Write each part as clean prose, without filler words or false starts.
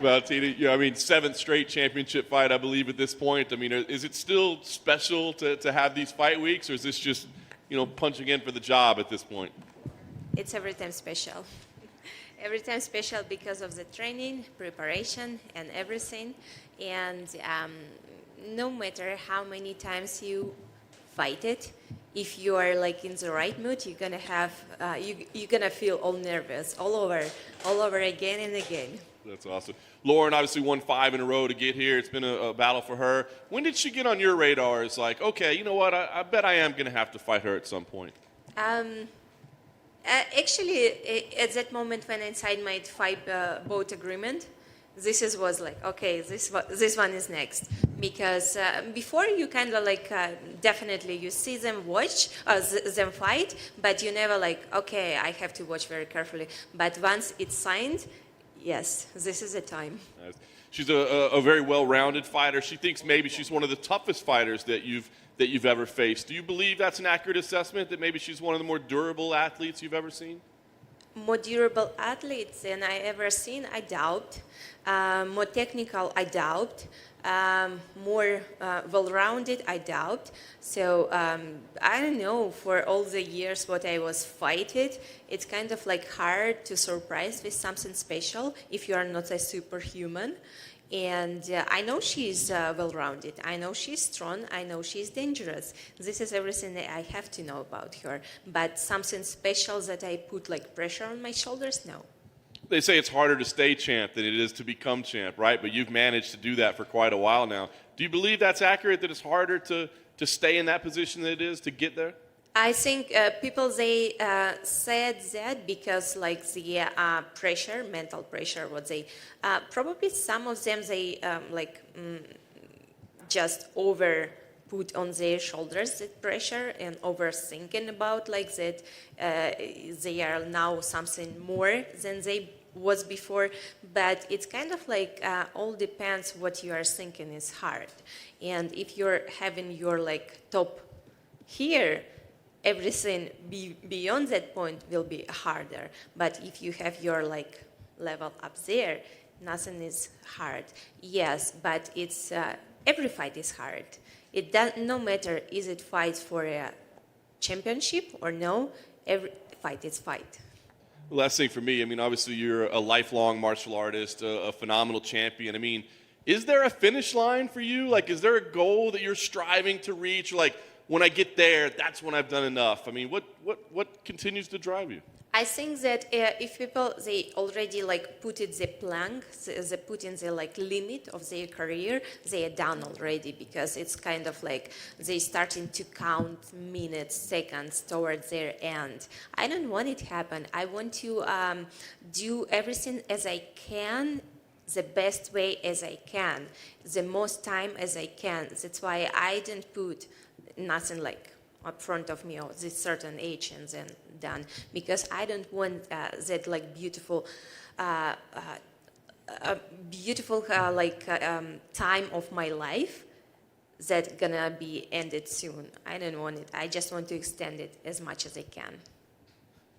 Valentina, I mean, seventh straight championship fight, I believe, at this point. I mean, is it still special to have these fight weeks, or is this just, punching in for the job at this point? It's every time special. Every time special because of the training, preparation, and everything. And no matter how many times you fight it, if you are like in the right mood, you're gonna have you're gonna feel all nervous all over again and again. That's awesome. Lauren obviously won 5 in a row to get here. It's been a battle for her. When did she get on your radar? It's like, okay, you know what? I bet I am going to have to fight her at some point. Actually, at that moment when I signed my fight boat agreement, was like, okay, this one is next. Because before you kind of like, definitely you see them them fight, but you never like, okay, I have to watch very carefully. But once it's signed, yes, this is the time. She's a very well-rounded fighter. She thinks maybe she's one of the toughest fighters that you've ever faced. Do you believe that's an accurate assessment, that maybe she's one of the more durable athletes you've ever seen? More durable athletes than I ever seen, I doubt. More technical, I doubt. More well-rounded, I doubt. So I don't know, for all the years what I was fighting, it's kind of like hard to surprise with something special if you are not a superhuman. And I know she's well-rounded. I know she's strong. I know she's dangerous. This is everything that I have to know about her. But something special that I put like pressure on my shoulders, no. They say it's harder to stay champ than it is to become champ, right? But you've managed to do that for quite a while now. Do you believe that's accurate, that it's harder to stay in that position than it is to get there? I think people, they said that because like the pressure, mental pressure, what they, probably some of them, they just over put on their shoulders that pressure and overthinking about like that they are now something more than they was before. But it's kind of like all depends what you are thinking is hard. And if you're having your like top here, everything beyond that point will be harder. But if you have your like level up there, nothing is hard. Yes, but it's every fight is hard. It does no matter is it fight for a championship or no. Every fight is fight. Last thing for me, I mean, obviously you're a lifelong martial artist, a phenomenal champion. I mean, is there a finish line for you? Like, is there a goal that you're striving to reach? Like, when I get there, that's when I've done enough. I mean, what continues to drive you? I think that if people, they already like put it the plank, they put in the like limit of their career, they are done already, because it's kind of like they starting to count minutes, seconds towards their end. I don't want it to happen. I want to do everything as I can, the best way as I can, the most time as I can. That's why I didn't put nothing like up front of me or this certain age and then done, because I don't want that like beautiful time of my life that's gonna be ended soon. I don't want it. I just want to extend it as much as I can.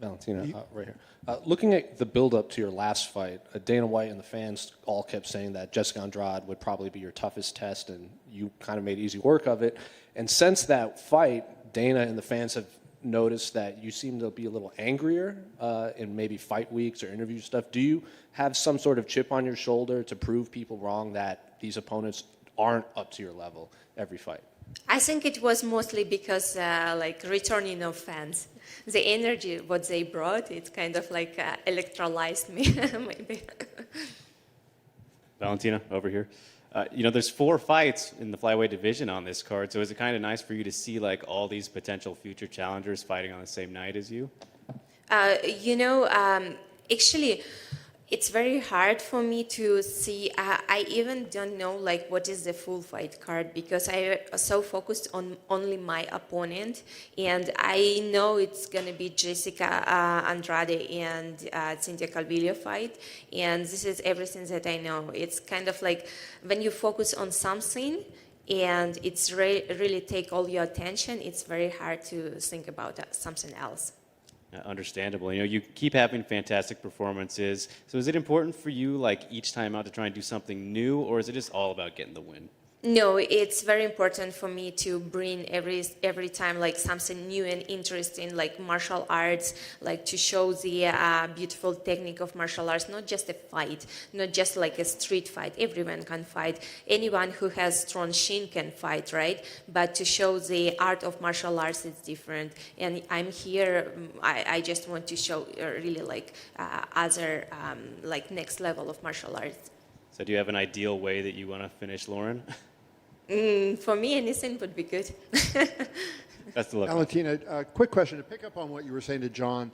Valentina, right here. Looking at the build-up to your last fight, Dana White and the fans all kept saying that Jessica Andrade would probably be your toughest test, and you kind of made easy work of it. And since that fight, Dana and the fans have noticed that you seem to be a little angrier in maybe fight weeks or interview stuff. Do you have some sort of chip on your shoulder to prove people wrong that these opponents aren't up to your level every fight? I think it was mostly because like returning of fans. The energy, what they brought, it kind of like electrolyzed me, maybe. Valentina, over here. There's 4 fights in the flyweight division on this card, so is it kind of nice for you to see like all these potential future challengers fighting on the same night as you? Actually, it's very hard for me to see. I even don't know like what is the full fight card, because I so focused on only my opponent, and I know it's gonna be Jessica Andrade and Cynthia Calvillo fight, and this is everything that I know. It's kind of like when you focus on something and it's really take all your attention, it's very hard to think about something else. Understandable. You know, you keep having fantastic performances. So is it important for you, like each time out, to try and do something new, or is it just all about getting the win? No, it's very important for me to bring every time like something new and interesting, like martial arts, like to show the beautiful technique of martial arts, not just a fight, not just like a street fight. Everyone can fight. Anyone who has strong shin can fight, right? But to show the art of martial arts is different. And I'm here. I just want to show really like other like next level of martial arts. So do you have an ideal way that you want to finish, Lauren? For me, anything would be good. That's the look. Valentina, quick question to pick up on what you were saying to John.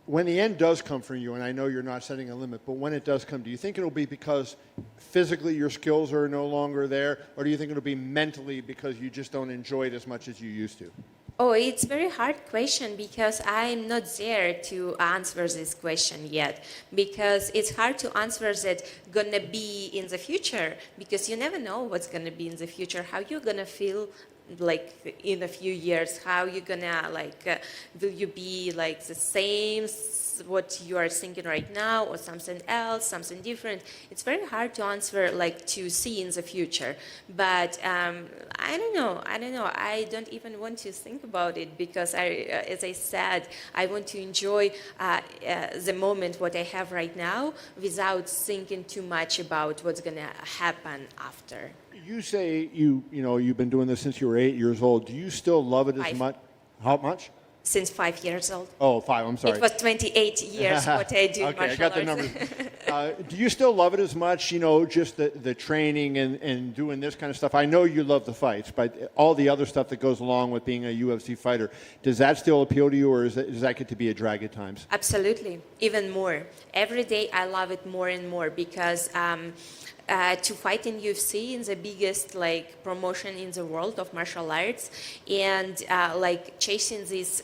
When the end does come for you, and I know you're not setting a limit, but when it does come, do you think it'll be because physically your skills are no longer there, or do you think it'll be mentally because you just don't enjoy it as much as you used to? Oh, it's a very hard question because I'm not there to answer this question yet. Because it's hard to answer that gonna be in the future because you never know what's gonna be in the future, how you're gonna feel like in a few years, how you're gonna like, will you be like the same what you are thinking right now or something else, something different. It's very hard to answer, like to see in the future. But I don't know. I don't even want to think about it because as I said, I want to enjoy the moment what I have right now without thinking too much about what's gonna happen after. You say you've been doing this since you were 8 years old. Do you still love it as 5. much? How much? Since 5 years old. Oh, 5. I'm sorry. It was 28 years what I do Okay, martial I got the arts. numbers. Do you still love it as much, just the training and doing this kind of stuff? I know you love the fights, but all the other stuff that goes along with being a UFC fighter, does that still appeal to you, or does that get to be a drag at times? Absolutely, even more. Every day I love it more and more because to fight in UFC is the biggest like promotion in the world of martial arts, and like chasing this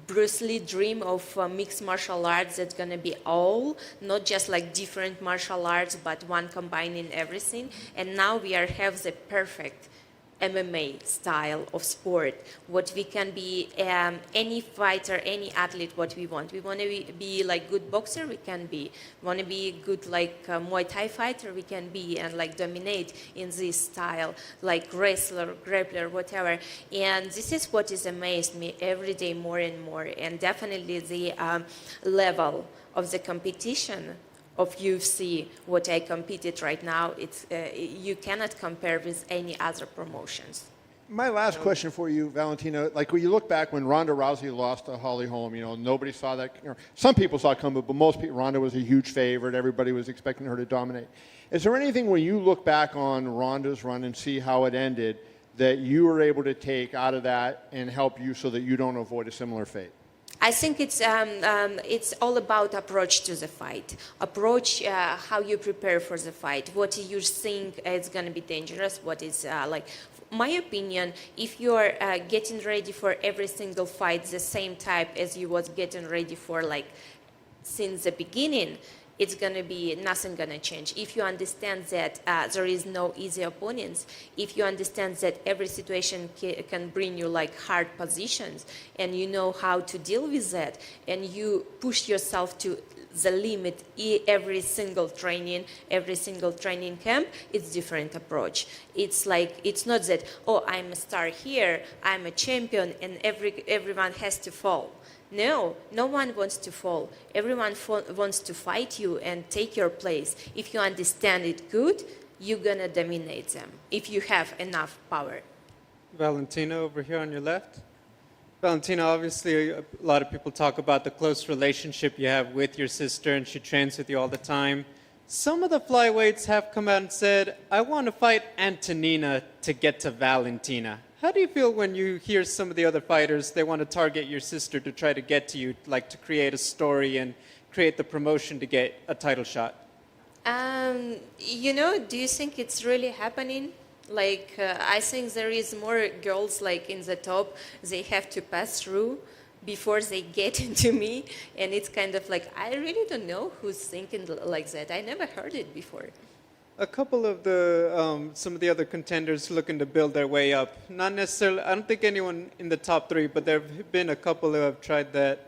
Bruce Lee dream of mixed martial arts that's gonna be all, not just like different martial arts, but one combining everything. And now we have the perfect MMA style of sport. What we can be, any fighter, any athlete, what we want. We want to be like good boxer, we can be. Want to be good like Muay Thai fighter, we can be, and like dominate in this style, like wrestler, grappler, whatever. And this is what is amazed me every day more and more. And definitely the level of the competition of UFC, what I competed right now, it's you cannot compare with any other promotions. My last question for you, Valentina, like when you look back when Ronda Rousey lost to Holly Holm, nobody saw that. Some people saw it coming, but most people, Ronda was a huge favorite. Everybody was expecting her to dominate. Is there anything when you look back on Ronda's run and see how it ended that you were able to take out of that and help you so that you don't avoid a similar fate? I think it's all about approach to the fight. Approach, how you prepare for the fight. What you think is going to be dangerous. What is like, my opinion, if you are getting ready for every single fight the same type as you was getting ready for like since the beginning, it's going to be nothing going to change. If you understand that there is no easy opponents, if you understand that every situation can bring you like hard positions and you know how to deal with that and you push yourself to the limit every single training camp, it's different approach. It's like, it's not that, oh, I'm a star here, I'm a champion and everyone has to fall. No, no one wants to fall. Everyone wants to fight you and take your place. If you understand it good, you're gonna dominate them, if you have enough power. Valentina, over here on your left. Valentina, obviously a lot of people talk about the close relationship you have with your sister and she trains with you all the time. Some of the flyweights have come out and said, I want to fight Antonina to get to Valentina. How do you feel when you hear some of the other fighters, they want to target your sister to try to get to you, like to create a story and create the promotion to get a title shot? Do you think it's really happening? Like, I think there is more girls like in the top, they have to pass through before they get into me. And it's kind of like, I really don't know who's thinking like that. I never heard it before. A couple of the some of the other contenders looking to build their way up. Not necessarily. I don't think anyone in the top three, but there have been a couple who have tried that.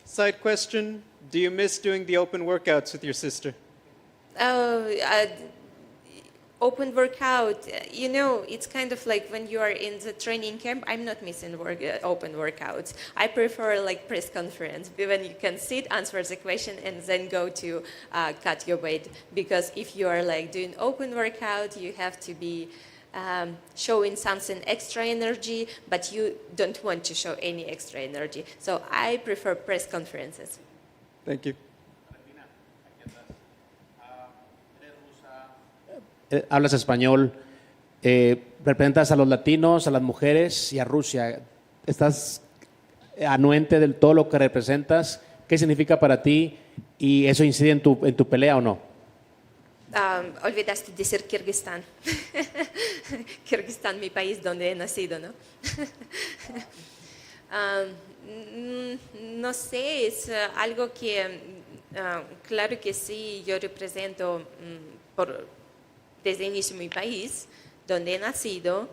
Side question: do you miss doing the open workouts with your sister? Oh, open workout, you know, it's kind of like when you are in the training camp, I'm not missing open workouts. I prefer like press conference, when you can sit, answer the question, and then go to cut your weight. Because if you are like doing open workout, you have to be showing something extra energy, but you don't want to show any extra energy. So I prefer press conferences. Thank you. Hablas español, representas a los latinos, a las mujeres y a Rusia. ¿Estás anuente de todo lo que representas? ¿Qué significa para ti? ¿Y eso incide en tu pelea o no? Olvidaste decir Kirguistán. Kirguistán, mi país donde he nacido, ¿no? No sé, es algo que, claro que sí, yo represento desde el inicio mi país, donde he nacido.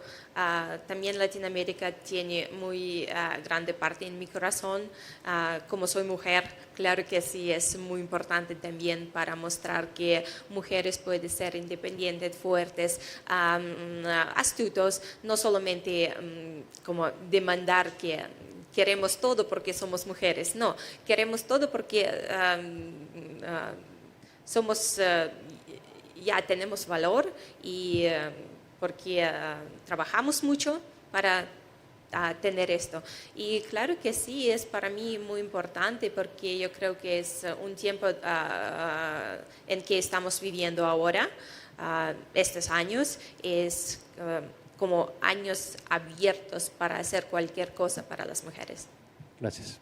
También Latinoamérica tiene muy grande parte en mi corazón. Como soy mujer, claro que sí, es muy importante también para mostrar que mujeres pueden ser independientes, fuertes, astutos, no solamente como demandar que queremos todo porque somos mujeres, no, queremos todo porque somos... ya tenemos valor y porque trabajamos mucho para tener esto. Y claro que sí, es para mí muy importante porque yo creo que es un tiempo en que estamos viviendo ahora, estos años, es como años abiertos para hacer cualquier cosa para las mujeres. Gracias.